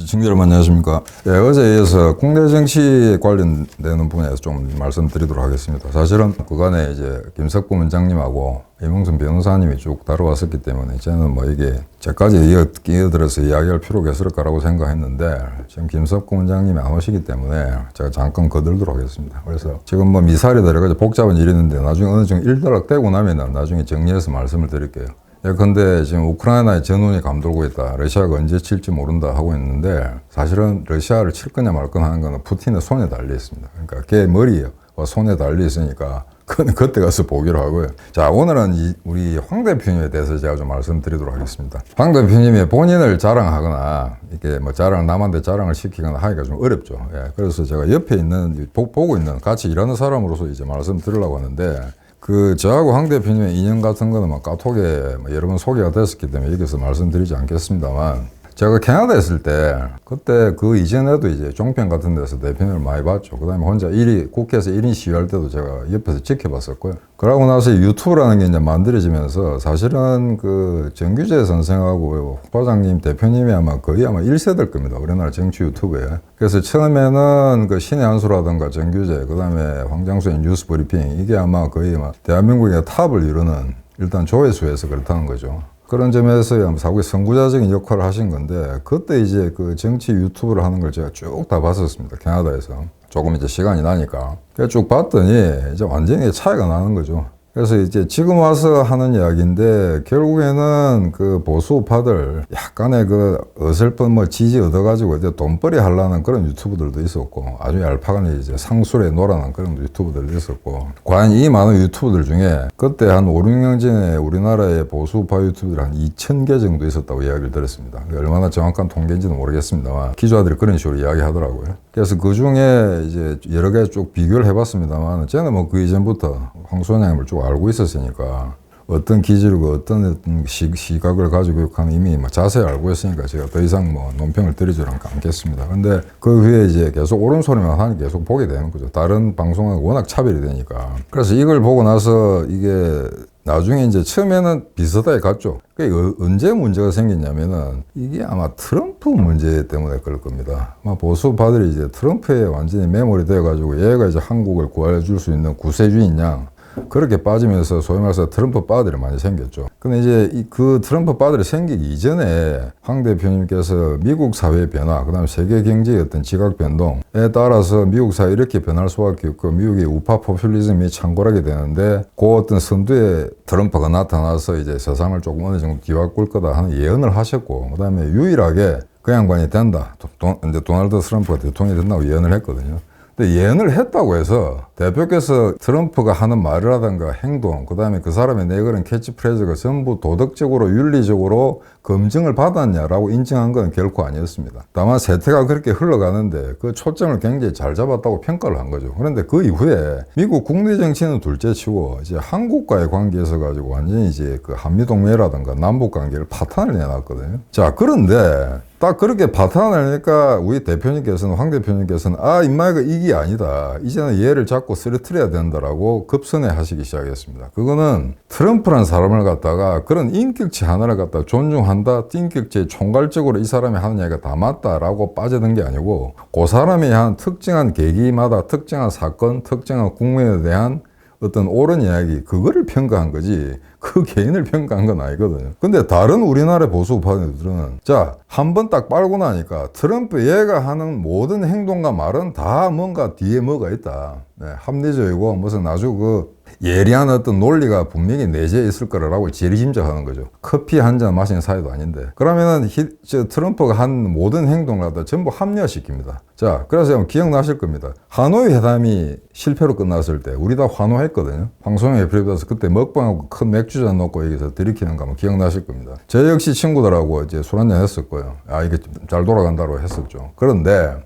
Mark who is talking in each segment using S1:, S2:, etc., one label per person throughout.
S1: 시청자 여러분 안녕하십니까. 어제에 이어서 국내 정치에 관련되는 분야에서 좀 말씀드리도록 하겠습니다. 사실은 그간에 이제 김석봉 원장님하고 이몽순 변호사님이 쭉 다뤄왔었기 때문에 저는 뭐 이게 저까지 끼어들어서 이야기할 필요가 있을 거라고 생각했는데 지금 김석봉 원장님이 안 오시기 때문에 제가 잠깐 거들도록 하겠습니다. 그래서 지금 뭐 미사일이 여러 가지 복잡한 일이 있는데 나중에 어느 정도 일단락되고 나면 나중에 정리해서 말씀을 드릴게요. 근데 지금 우크라이나에 전운이 감돌고 있다. 러시아가 언제 칠지 모른다 하고 있는데 사실은 러시아를 칠 거냐 말 거냐 하는 거는 푸틴의 손에 달려 있습니다. 그러니까 걔 머리와 손에 달려 있으니까 그건 그때 가서 보기로 하고요. 자, 오늘은 우리 황 대표님에 대해서 제가 좀 말씀드리도록 하겠습니다. 황 대표님이 본인을 자랑하거나 이렇게 뭐 남한테 자랑을 시키거나 하기가 좀 어렵죠. 그래서 제가 옆에 있는 보고 있는 같이 일하는 사람으로서 이제 말씀드리려고 하는데 저하고 황 대표님의 인연 같은 거는 막 카톡에 여러 번 소개가 됐었기 때문에 여기서 말씀드리지 않겠습니다만 제가 캐나다에 있을 때 그때 그 이전에도 이제 종편 같은 데서 대표님을 많이 봤죠. 그 다음에 혼자 국회에서 1인 시위할 때도 제가 옆에서 지켜봤었고요. 그러고 나서 유튜브라는 게 이제 만들어지면서 사실은 정규재 선생하고 부과장님 대표님이 아마 거의 1세대일 겁니다. 우리나라 정치 유튜브에. 그래서 처음에는 신의 한수라든가 정규재, 그 다음에 황장수의 뉴스 브리핑 이게 아마 거의 대한민국의 탑을 이루는 일단 조회수에서 그렇다는 거죠. 그런 점에서 사국의 선구자적인 역할을 하신 건데 그때 이제 정치 유튜브를 하는 걸 제가 쭉 다 봤었습니다. 캐나다에서. 조금 이제 시간이 나니까. 그래서 쭉 봤더니 이제 완전히 차이가 나는 거죠. 그래서 이제 지금 와서 하는 이야기인데 결국에는 보수 우파들 약간의 어설픈 지지 얻어가지고 이제 돈벌이 하려는 그런 유튜브들도 있었고 아주 얄팍한 이제 상술에 놀아난 그런 유튜브들도 있었고 과연 이 많은 유튜브들 중에 그때 한 5, 6년 전에 우리나라의 보수 우파 유튜브들이 한 2,000개 정도 있었다고 이야기를 들었습니다. 얼마나 정확한 통계인지는 모르겠습니다만 기자들이 그런 식으로 이야기하더라고요. 그래서 그 중에 이제 여러 개 쭉 비교를 해봤습니다만 저는 그 이전부터 황 소장님을 쭉 알고 있었으니까 어떤 기질과 어떤 시각을 가지고 있는 이미 자세히 알고 있으니까 제가 더 이상 논평을 드리지 않겠습니다. 근데 그 후에 이제 계속 옳은 소리만 하니 계속 보게 되는 거죠. 다른 방송하고 워낙 차별이 되니까. 그래서 이걸 보고 나서 이게 나중에 이제 처음에는 비슷하게 갔죠. 언제 문제가 생겼냐면은 이게 아마 트럼프 문제 때문에 그럴 겁니다. 보수파들이 이제 트럼프에 완전히 매몰이 되어가지고 얘가 이제 한국을 구해줄 수 있는 구세주인 양 그렇게 빠지면서 소위 말해서 트럼프 바들이 많이 생겼죠. 근데 이제 그 트럼프 바들이 생기기 이전에 황 대표님께서 미국 사회의 변화, 그 다음에 세계 경제의 어떤 지각 변동에 따라서 미국 사회 이렇게 변할 수밖에 없고 미국의 우파 포퓰리즘이 창궐하게 되는데 그 어떤 선두에 트럼프가 나타나서 이제 세상을 조금 어느 정도 뒤바꿀 거다 하는 예언을 하셨고, 그 다음에 유일하게 그 양반이 된다. 이제 도널드 트럼프가 대통령이 된다고 예언을 했거든요. 근데 예언을 했다고 해서 대표께서 트럼프가 하는 말이라든가 행동, 그 다음에 그 사람의 내걸은 캐치프레이즈가 전부 도덕적으로 윤리적으로 검증을 받았냐라고 인정한 건 결코 아니었습니다. 다만 세태가 그렇게 흘러가는데 그 초점을 굉장히 잘 잡았다고 평가를 한 거죠. 그런데 그 이후에 미국 국내 정치는 둘째치고 이제 한국과의 관계에서 가지고 완전히 이제 한미동맹이라든가 남북관계를 파탄을 내놨거든요. 자, 그런데 딱 그렇게 파탄을 내니까 우리 대표님께서는 황 대표님께서는 임마 이게 아니다. 이제는 얘를 잡고 쓰러뜨려야 된다라고 급선회 하시기 시작했습니다. 그거는 트럼프라는 사람을 갖다가 그런 인격체 하나를 갖다가 존중한다. 인격체 총괄적으로 이 사람이 하는 얘기가 다 맞다라고 빠져든 게 아니고 그 사람이 한 특정한 계기마다 특정한 사건, 특정한 국면에 대한 어떤 옳은 이야기 그거를 평가한 거지 그 개인을 평가한 건 아니거든요. 근데 다른 우리나라 보수 우파들은 한 번 딱 빨고 나니까 트럼프 얘가 하는 모든 행동과 말은 다 뭔가 뒤에 뭐가 있다. 합리적이고 무슨 아주 예리한 어떤 논리가 분명히 내재해 있을 거라고 지리짐작하는 거죠. 커피 한 잔 마시는 사이도 아닌데. 그러면은 트럼프가 한 모든 행동을 다 전부 합리화시킵니다. 자, 그래서 기억나실 겁니다. 하노이 회담이 실패로 끝났을 때 우리 다 환호했거든요. 황송영에 비롯해서 그때 먹방하고 큰 맥주잔 놓고 여기서 들이키는 거 아마 기억나실 겁니다. 저 역시 친구들하고 이제 술 한잔 했었고요. 이게 잘 돌아간다고 했었죠. 그런데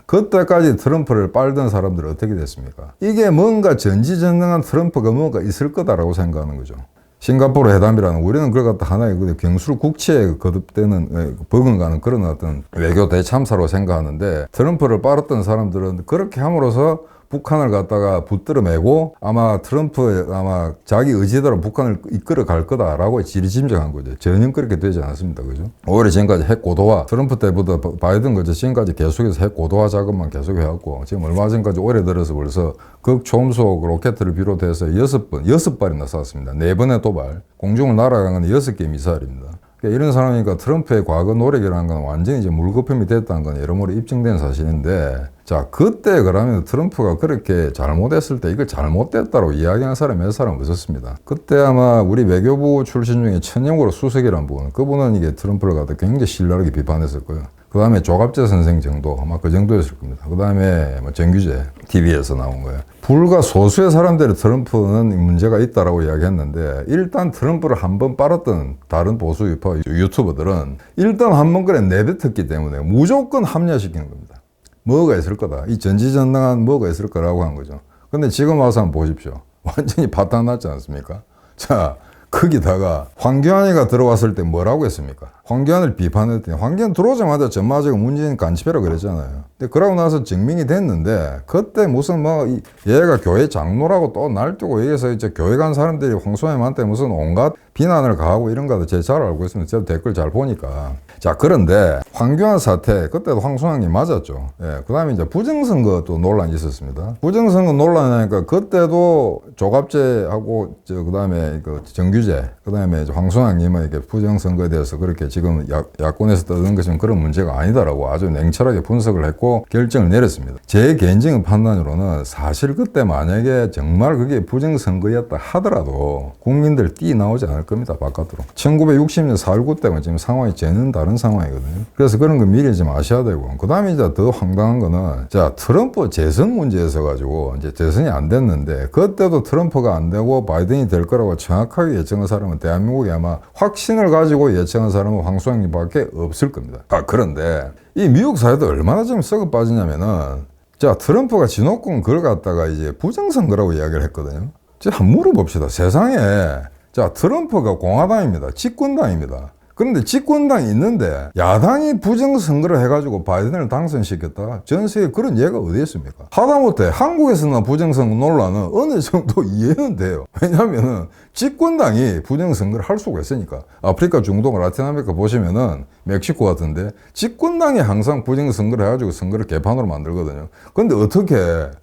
S1: 그때까지 트럼프를 빨던 사람들은 어떻게 됐습니까? 이게 뭔가 전지전능한 트럼프가 뭔가 있을 거다라고 생각하는 거죠. 싱가포르 회담이라는 우리는 그걸 갖다 하나의 경술 국치에 거듭되는 버금가는 그런 어떤 외교 대참사로 생각하는데 트럼프를 빨았던 사람들은 그렇게 함으로써 북한을 갖다가 붙들어 매고 아마 트럼프 아마 자기 의지대로 북한을 이끌어 갈 거다라고 지리짐작한 거죠. 전혀 그렇게 되지 않았습니다. 그죠? 오히려 지금까지 핵 고도화, 트럼프 때부터 바이든 거죠. 지금까지 계속해서 핵 고도화 작업만 계속 해왔고, 지금 얼마 전까지 올해 들어서 벌써 극초음속 로켓을 비롯해서 6발이나 쐈습니다. 4번의 도발. 공중을 날아간 건 6개의 미사일입니다. 그러니까 이런 사람이니까 트럼프의 과거 노력이라는 건 완전히 이제 물거품이 됐다는 건 여러모로 입증된 사실인데, 자, 그때 그러면 트럼프가 그렇게 잘못했을 때 이걸 잘못됐다고 이야기하는 사람이 몇 사람 없었습니다. 그때 아마 우리 외교부 출신 중에 천영고로 수석이란 분, 그분은 이게 트럼프를 갖다 굉장히 신랄하게 비판했을 거예요. 그 다음에 조갑재 선생 정도, 아마 그 정도였을 겁니다. 그 다음에 뭐 정규재, TV에서 나온 거예요. 불과 소수의 사람들이 트럼프는 문제가 있다라고 이야기했는데, 일단 트럼프를 한번 빨았던 다른 보수 유파 유튜버들은 일단 한번 그래 내뱉었기 때문에 무조건 합리화시키는 겁니다. 뭐가 있을 거다. 이 전지전능한 뭐가 있을 거라고 한 거죠. 근데 지금 와서 한번 보십시오. 완전히 바탕 났지 않습니까? 자, 거기다가 황교안이가 들어왔을 때 뭐라고 했습니까? 황교안을 비판했더니 황교안 들어오자마자 전마저가 문재인 간첩이라 그랬잖아요. 근데 그러고 나서 증명이 됐는데 그때 무슨 뭐 얘가 교회 장로라고 또 날뛰고 여기서 이제 교회 간 사람들이 황소님한테 무슨 온갖 비난을 가하고 이런 거도 제가 잘 알고 있습니다. 제가 댓글 잘 보니까. 자, 그런데 황교안 사태 그때도 황소장님 맞았죠. 예, 그 다음에 이제 부정선거 또 논란이 있었습니다. 부정선거 논란이니까 그때도 조갑재하고 그 다음에 그 정규재, 그 다음에 황소장님은 이게 부정선거에 대해서 그렇게 지금 야권에서 떠드는 것은 그런 문제가 아니다라고 아주 냉철하게 분석을 했고 결정을 내렸습니다. 제 개인적인 판단으로는 사실 그때 만약에 정말 그게 부정선거였다 하더라도 국민들 뛰어나오지 않을 겁니다. 바깥으로. 1960년 4.19 때문에 지금 상황이 전혀 다른 상황이거든요. 그래서 그런 거 미리 좀 아셔야 되고, 그 다음에 이제 더 황당한 거는, 자, 트럼프 재선 문제에서 가지고 이제 재선이 안 됐는데, 그때도 트럼프가 안 되고 바이든이 될 거라고 정확하게 예측한 사람은 대한민국에 아마 확신을 가지고 예측한 사람은 황소장님밖에 없을 겁니다. 아, 그런데 이 미국 사회도 얼마나 좀 썩어 빠지냐면은, 자, 트럼프가 진호권 그걸 갖다가 이제 부정선거라고 이야기를 했거든요. 자, 한번 물어봅시다. 세상에, 자, 트럼프가 공화당입니다. 집권당입니다. 그런데 집권당이 있는데 야당이 부정선거를 해가지고 바이든을 당선시켰다? 전 세계에 그런 예가 어디 있습니까? 하다못해 한국에서나 부정선거 논란은 어느 정도 이해는 돼요. 왜냐하면 집권당이 부정선거를 할 수가 있으니까. 아프리카, 중동, 라틴아메리카 보시면은 멕시코 같은데 집권당이 항상 부정선거를 해가지고 선거를 개판으로 만들거든요. 근데 어떻게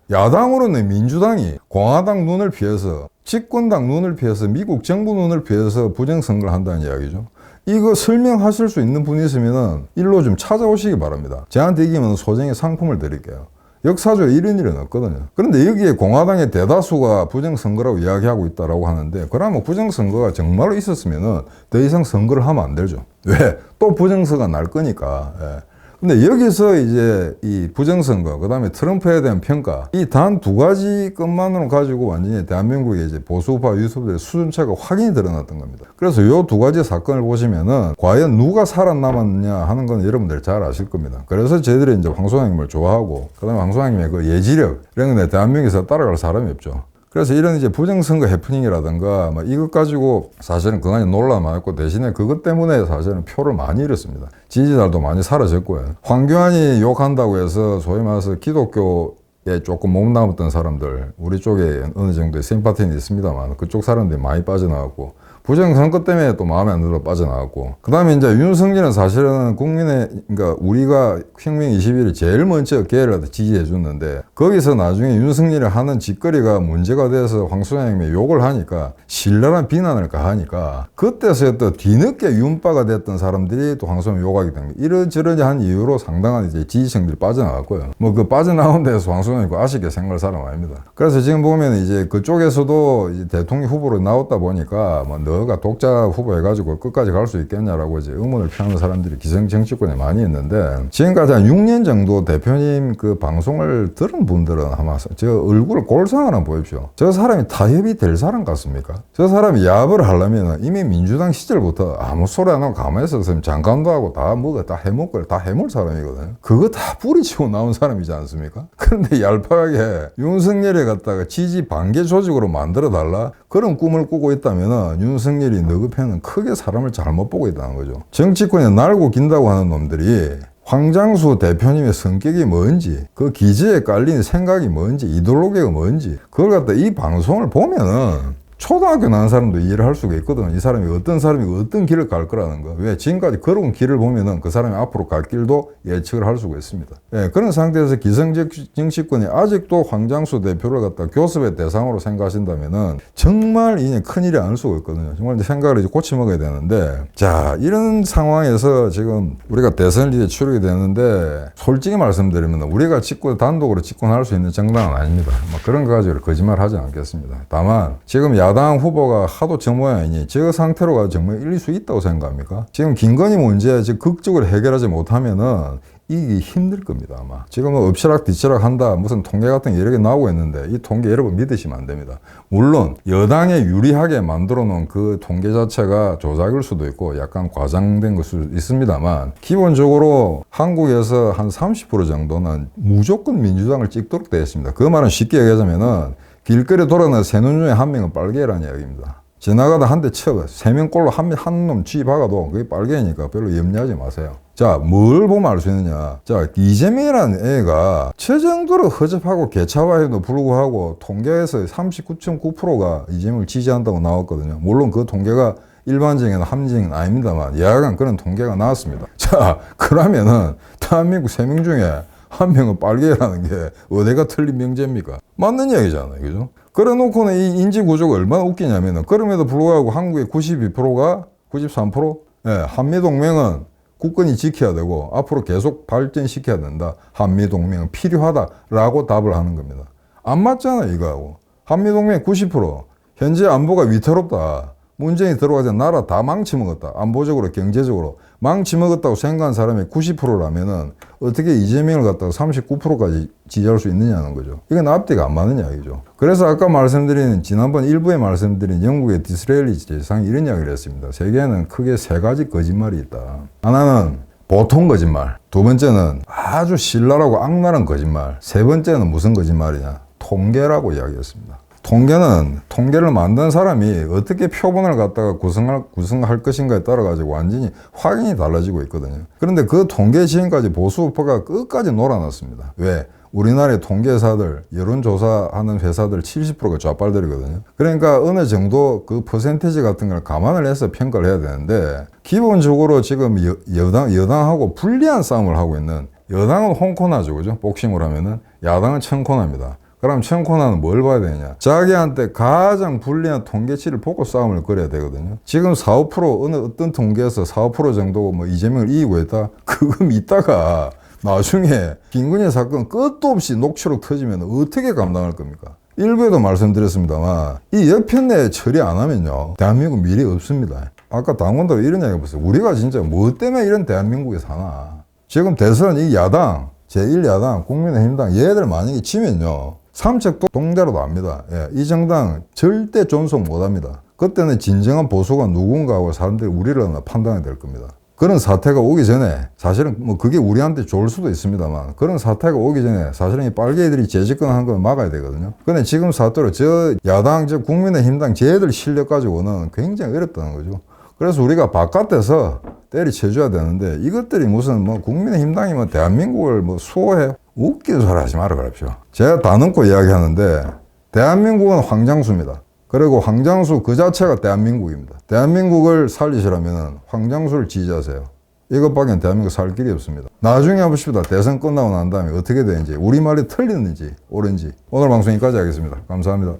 S1: 야당으로는 민주당이 공화당 눈을 피해서, 집권당 눈을 피해서, 미국 정부 눈을 피해서 부정선거를 한다는 이야기죠. 이거 설명하실 수 있는 분이 있으면 일로 좀 찾아오시기 바랍니다. 저한테 이기면 소정의 상품을 드릴게요. 역사적으로 이런 일은 없거든요. 그런데 여기에 공화당의 대다수가 부정선거라고 이야기하고 있다고 하는데, 그러면 부정선거가 정말로 있었으면 더 이상 선거를 하면 안 되죠. 왜? 또 부정선거가 날 거니까. 예. 근데 여기서 이제 이 부정선거, 그 다음에 트럼프에 대한 평가, 이 단 두 가지 것만으로 가지고 완전히 대한민국의 이제 보수파 유튜브들의 수준차가 확연히 드러났던 겁니다. 그래서 요 두 가지 사건을 보시면은 과연 누가 살아남았냐 하는 건 여러분들 잘 아실 겁니다. 그래서 저희들이 이제 황소장님을 좋아하고, 그 다음에 황소장님의 그 예지력, 이런 건데 대한민국에서 따라갈 사람이 없죠. 그래서 이런 이제 부정선거 해프닝이라든가 뭐 이것 가지고 사실은 그간에 논란 많았고, 대신에 그것 때문에 사실은 표를 많이 잃었습니다. 지지자도 많이 사라졌고요. 황교안이 욕한다고 해서 소위 말해서 기독교에 조금 몸담았던 사람들, 우리 쪽에 어느 정도의 심파티는 있습니다만 그쪽 사람들이 많이 빠져나왔고, 부정선거 때문에 또 마음에 안 들어 빠져나왔고, 그 다음에 이제 윤석열은 사실은 국민의, 그러니까 우리가 혁명 21을 제일 먼저 걔를 지지해 줬는데, 거기서 나중에 윤석열이 하는 짓거리가 문제가 돼서 황소장님이 욕을 하니까, 신랄한 비난을 가하니까, 그때서야 또 뒤늦게 윤빠가 됐던 사람들이 또 황소장님 욕하게 된 거예요. 이런저런 한 이유로 상당한 이제 지지층들이 빠져나왔고요. 뭐 그 빠져나온 데서 황소장님 아쉽게 생각할 사람 아닙니다. 그래서 지금 보면 이제 그쪽에서도 이제 대통령 후보로 나왔다 보니까 뭐 너가 독자 후보 해가지고 끝까지 갈 수 있겠냐라고 이제 의문을 표하는 사람들이 기성정치권에 많이 있는데, 지금까지 한 6년 정도 대표님 그 방송을 들은 분들은 아마 저 얼굴 골상 하나 보십시오. 저 사람이 타협이 될 사람 같습니까? 저 사람이 야합을 하려면 이미 민주당 시절부터 아무 소리 안 하고 가만히 있었으면 장관도 하고 다 뭐가 다 해먹을 다 해물 사람이거든요. 그거 다 뿌리치고 나온 사람이지 않습니까? 그런데 얄팍하게 윤석열에 갖다가 지지 반개 조직으로 만들어 달라, 그런 꿈을 꾸고 있다면 윤석열이 너그 편은 크게 사람을 잘못 보고 있다는 거죠. 정치권에 날고 긴다고 하는 놈들이 황장수 대표님의 성격이 뭔지, 그 기지에 깔린 생각이 뭔지, 이데올로기가 뭔지, 그걸 갖다 이 방송을 보면은 초등학교 나온 사람도 이해를 할 수가 있거든. 이 사람이 어떤 사람이 어떤 길을 갈 거라는 거. 왜? 지금까지 걸어온 길을 보면은 그 사람이 앞으로 갈 길도 예측을 할 수가 있습니다. 예, 그런 상태에서 기성정치권이 아직도 황장수 대표를 갖다 교섭의 대상으로 생각하신다면은 정말 이제 큰일이 아닐 수가 있거든요. 정말 생각을 이제 고쳐 먹어야 되는데, 자, 이런 상황에서 지금 우리가 대선을 이제 치르게 되는데, 솔직히 말씀드리면 우리가 단독으로 집권할 수 있는 정당은 아닙니다. 뭐 그런 거 가지고 거짓말 하지 않겠습니다. 다만, 지금 야당 후보가 하도 저 모양이니 저 상태로 가도 정말 이길 수 있다고 생각합니까? 지금 김건희 문제 지금 극적으로 해결하지 못하면은 이기기 힘들 겁니다, 아마. 지금 뭐 엎치락 뒤치락 한다, 무슨 통계 같은 게 여러 개 나오고 있는데 이 통계 여러분 믿으시면 안 됩니다. 물론 여당에 유리하게 만들어 놓은 그 통계 자체가 조작일 수도 있고 약간 과장된 걸 수도 있습니다만, 기본적으로 한국에서 한 30% 정도는 무조건 민주당을 찍도록 되어 있습니다. 그 말은 쉽게 얘기하자면은 길거리에 돌아다니는 세 놈 중에 한 명은 빨개라는 이야기입니다. 지나가다 한 대 쳐, 3명꼴로 한 놈 쥐박아도 그게 빨개니까 별로 염려하지 마세요. 자, 뭘 보면 알 수 있느냐. 자, 이재명이라는 애가 저 정도로 허접하고 개차반에도 불구하고 통계에서 39.9%가 이재명을 지지한다고 나왔거든요. 물론 그 통계가 일반적인 함정은 아닙니다만 여하간 그런 통계가 나왔습니다. 자, 그러면은 대한민국 3명 중에 한 명은 빨개라는 게 어디가 틀린 명제입니까? 맞는 이야기잖아요. 그죠? 그래 놓고는 이 인지 구조가 얼마나 웃기냐면은, 그럼에도 불구하고 한국의 92%가 93%? 예, 한미동맹은 국권이 지켜야 되고 앞으로 계속 발전시켜야 된다. 한미동맹은 필요하다라고 답을 하는 겁니다. 안 맞잖아요, 이거하고. 한미동맹 90%. 현재 안보가 위태롭다. 문재인이 들어가서 나라 다 망치먹었다. 안보적으로, 경제적으로 망치먹었다고 생각한 사람이 90%라면은 어떻게 이재명을 갖다가 39%까지 지지할 수 있느냐는 거죠. 이건 앞뒤가 안 맞는 이야기죠. 그래서 아까 말씀드린, 지난번 일부에 말씀드린 영국의 디스레일리 재상이 이런 이야기를 했습니다. 세계에는 크게 3가지 거짓말이 있다. 하나는 보통 거짓말, 두 번째는 아주 신랄하고 악랄한 거짓말, 세 번째는 무슨 거짓말이냐? 통계라고 이야기했습니다. 통계를 만든 사람이 어떻게 표본을 갖다가 구성할 것인가에 따라 가지고 완전히 확연히 달라지고 있거든요. 그런데 그 통계 지금까지 보수우파가 끝까지 놀아놨습니다. 왜? 우리나라의 통계사들, 여론조사하는 회사들 70%가 좌빨들이거든요. 그러니까 어느 정도 그 퍼센티지 같은 걸 감안을 해서 평가를 해야 되는데, 기본적으로 지금 여당하고 불리한 싸움을 하고 있는, 여당은 홍코나죠, 그죠? 복싱을 하면은. 야당은 청코나입니다. 그럼 청코나는 뭘 봐야 되냐? 자기한테 가장 불리한 통계치를 보고 싸움을 걸어야 되거든요. 지금 4, 5% 어떤 통계에서 4, 5% 정도 뭐 이재명을 이기고 있다? 그거 믿다가 나중에 김건희 사건 끝도 없이 녹취록 터지면 어떻게 감당할 겁니까? 일부에도 말씀드렸습니다만 이 여편내 처리 안 하면요, 대한민국 미래 없습니다. 아까 당원들 이런 이야기 해봤어요. 우리가 진짜 뭐 때문에 이런 대한민국에 사나? 지금 대선 이 야당, 제1야당, 국민의힘당 얘들 만약에 지면요, 삼척 동대로도 압니다. 예, 이 정당 절대 존속 못합니다. 그때는 진정한 보수가 누군가 하고 사람들이 우리를 하나 판단이 될 겁니다. 그런 사태가 오기 전에, 사실은 뭐 그게 우리한테 좋을 수도 있습니다만, 그런 사태가 오기 전에 사실은 이 빨개들이 재집권하는 걸 막아야 되거든요. 근데 지금 사태로 저 야당, 저 국민의힘당 쟤들 실력 가지고는 굉장히 어렵다는 거죠. 그래서 우리가 바깥에서 때리쳐줘야 되는데, 이것들이 무슨 뭐 국민의힘당이 뭐 대한민국을 뭐 수호해? 웃기는 소리 하지 말아 그럽시오. 제가 다 넘고 이야기하는데, 대한민국은 황장수입니다. 그리고 황장수 그 자체가 대한민국입니다. 대한민국을 살리시려면 황장수를 지지하세요. 이것밖에 대한민국 살 길이 없습니다. 나중에 해보십시다. 대선 끝나고 난 다음에 어떻게 되는지, 우리말이 틀리는지 옳은지. 오늘 방송 여기까지 하겠습니다. 감사합니다.